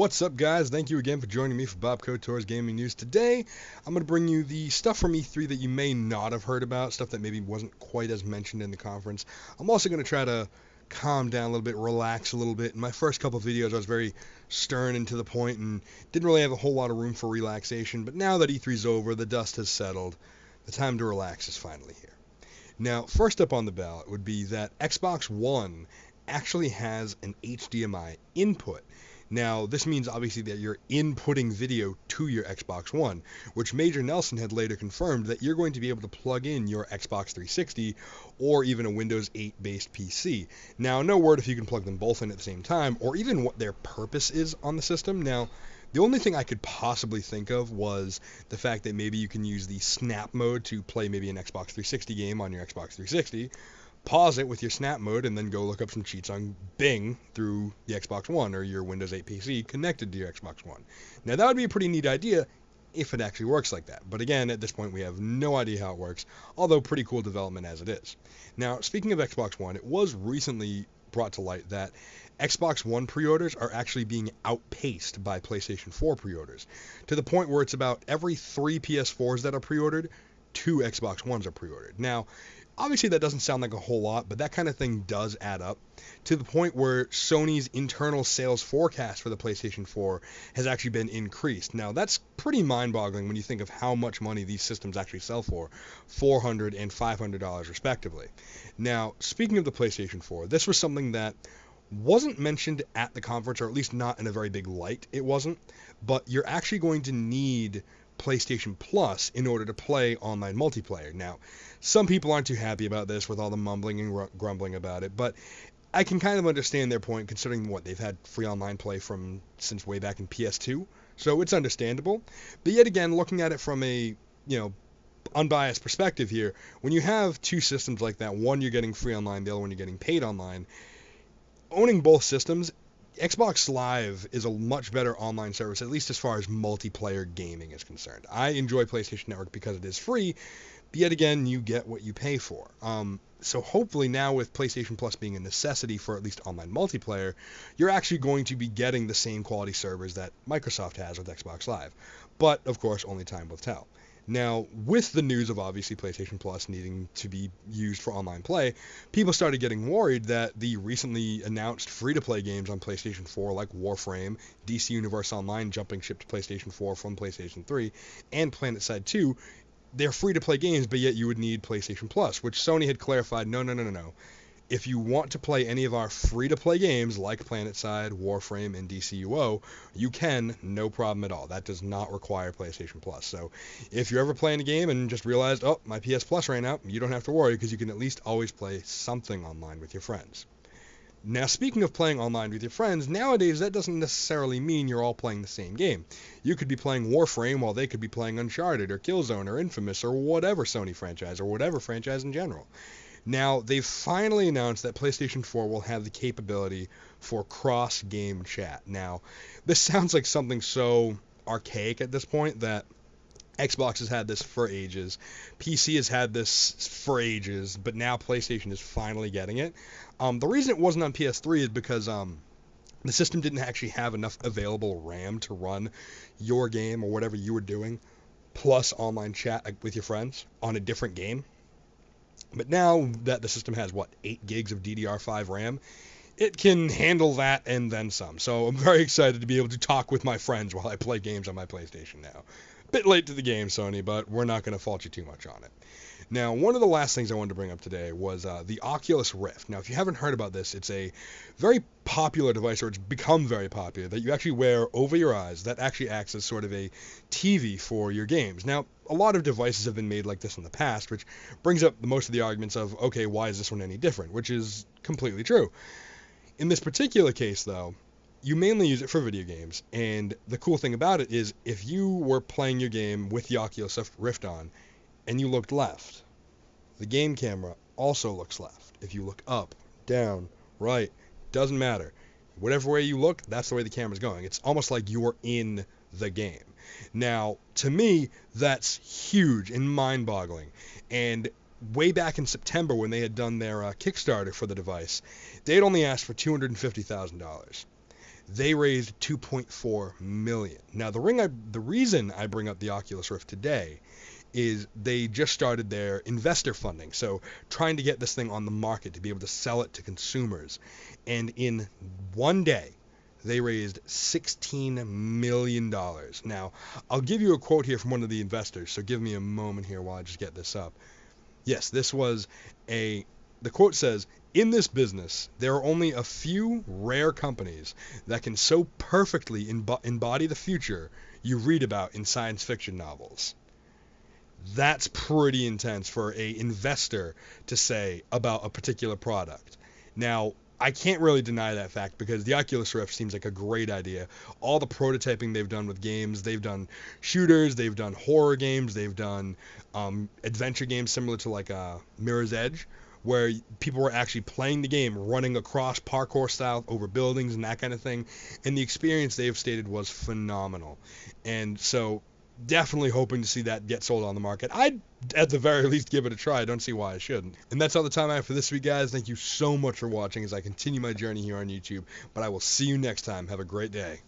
What's up, guys? Thank you again for joining me for bobK0T0R's Gaming News. Today, I'm going to bring you the stuff from E3 that you may not have heard about, stuff that maybe wasn't quite as mentioned in the conference. I'm also going to try to calm down a little bit, relax a little bit. In my first couple of videos, I was very stern and to the point and didn't really have a whole lot of room for relaxation, but now that E3's over, the dust has settled, the time to relax is finally here. Now, first up on the ballot would be that Xbox One actually has an HDMI input. Now, this means obviously that you're inputting video to your Xbox One, which Major Nelson had later confirmed that you're going to be able to plug in your Xbox 360 or even a Windows 8 based PC. Now, no word if you can plug them both in at the same time or even what their purpose is on the system. Now, the only thing I could possibly think of was the fact that maybe you can use the snap mode to play maybe an Xbox 360 game on your Xbox 360, pause it with your snap mode, and then go look up some cheats on Bing through the Xbox One or your Windows 8 PC connected to your Xbox One. Now, that would be a pretty neat idea if it actually works like that. But again, at this point, we have no idea how it works, although pretty cool development as it is. Now, speaking of Xbox One, it was recently brought to light that Xbox One pre-orders are actually being outpaced by PlayStation 4 pre-orders, to the point where it's about every 3 PS4s that are pre-ordered, 2 Xbox Ones are pre-ordered. Now, obviously that doesn't sound like a whole lot, but that kind of thing does add up, to the point where Sony's internal sales forecast for the PlayStation 4 has actually been increased. Now, that's pretty mind-boggling when you think of how much money these systems actually sell for, $400 and $500 respectively. Now, speaking of the PlayStation 4, this was something that wasn't mentioned at the conference, or at least not in a very big light, it wasn't, but you're actually going to need PlayStation Plus in order to play online multiplayer. Now, some people aren't too happy about this with all the mumbling and grumbling about it, but I can kind of understand their point considering what they've had free online play since way back in PS2, so it's understandable. But yet again, looking at it from a, unbiased perspective here, when you have two systems like that, one you're getting free online, the other one you're getting paid online, owning both systems, Xbox Live is a much better online service, at least as far as multiplayer gaming is concerned. I enjoy PlayStation Network because it is free, but yet again, you get what you pay for. So hopefully now with PlayStation Plus being a necessity for at least online multiplayer, you're actually going to be getting the same quality servers that Microsoft has with Xbox Live. But, of course, only time will tell. Now, with the news of obviously PlayStation Plus needing to be used for online play, people started getting worried that the recently announced free-to-play games on PlayStation 4 like Warframe, DC Universe Online jumping ship to PlayStation 4 from PlayStation 3, and PlanetSide 2, they're free-to-play games, but yet you would need PlayStation Plus, which Sony had clarified, no. If you want to play any of our free-to-play games like PlanetSide, Warframe, and DCUO, you can, no problem at all. That does not require PlayStation Plus. So if you're ever playing a game and just realized, oh, my PS Plus ran out, you don't have to worry because you can at least always play something online with your friends. Now, speaking of playing online with your friends, nowadays that doesn't necessarily mean you're all playing the same game. You could be playing Warframe while they could be playing Uncharted or Killzone or Infamous or whatever Sony franchise or whatever franchise in general. Now, they've finally announced that PlayStation 4 will have the capability for cross-game chat. Now, this sounds like something so archaic at this point that Xbox has had this for ages, PC has had this for ages, but now PlayStation is finally getting it. The reason it wasn't on PS3 is because the system didn't actually have enough available RAM to run your game or whatever you were doing, plus online chat with your friends on a different game. But now that the system has, 8 gigs of DDR5 RAM, it can handle that and then some. So I'm very excited to be able to talk with my friends while I play games on my PlayStation now. Bit late to the game, Sony, but we're not going to fault you too much on it. Now, one of the last things I wanted to bring up today was the Oculus Rift. Now, if you haven't heard about this, it's a very popular device, or it's become very popular, that you actually wear over your eyes that actually acts as sort of a TV for your games. Now, a lot of devices have been made like this in the past, which brings up most of the arguments of, okay, why is this one any different? Which is completely true. In this particular case, though, you mainly use it for video games, and the cool thing about it is if you were playing your game with the Oculus Rift on, and you looked left, the game camera also looks left. If you look up, down, right, doesn't matter. Whatever way you look, that's the way the camera's going. It's almost like you're in the game. Now, to me, that's huge and mind-boggling. And way back in September when they had done their Kickstarter for the device, they had only asked for $250,000. They raised 2.4 million. Now, the reason I bring up the Oculus Rift today is they just started their investor funding, so trying to get this thing on the market to be able to sell it to consumers. And in one day, they raised $16 million. Now, I'll give you a quote here from one of the investors, so give me a moment here while I just get this up. Yes, the quote says, "In this business, there are only a few rare companies that can so perfectly embody the future you read about in science fiction novels." That's pretty intense for a investor to say about a particular product. Now, I can't really deny that fact because the Oculus Rift seems like a great idea. All the prototyping they've done with games, they've done shooters, they've done horror games, they've done adventure games similar to like Mirror's Edge, where people were actually playing the game, running across parkour style over buildings and that kind of thing. And the experience they've stated was phenomenal. And so definitely hoping to see that get sold on the market. I'd at the very least give it a try. I don't see why I shouldn't. And that's all the time I have for this week, guys. Thank you so much for watching as I continue my journey here on YouTube. But I will see you next time. Have a great day.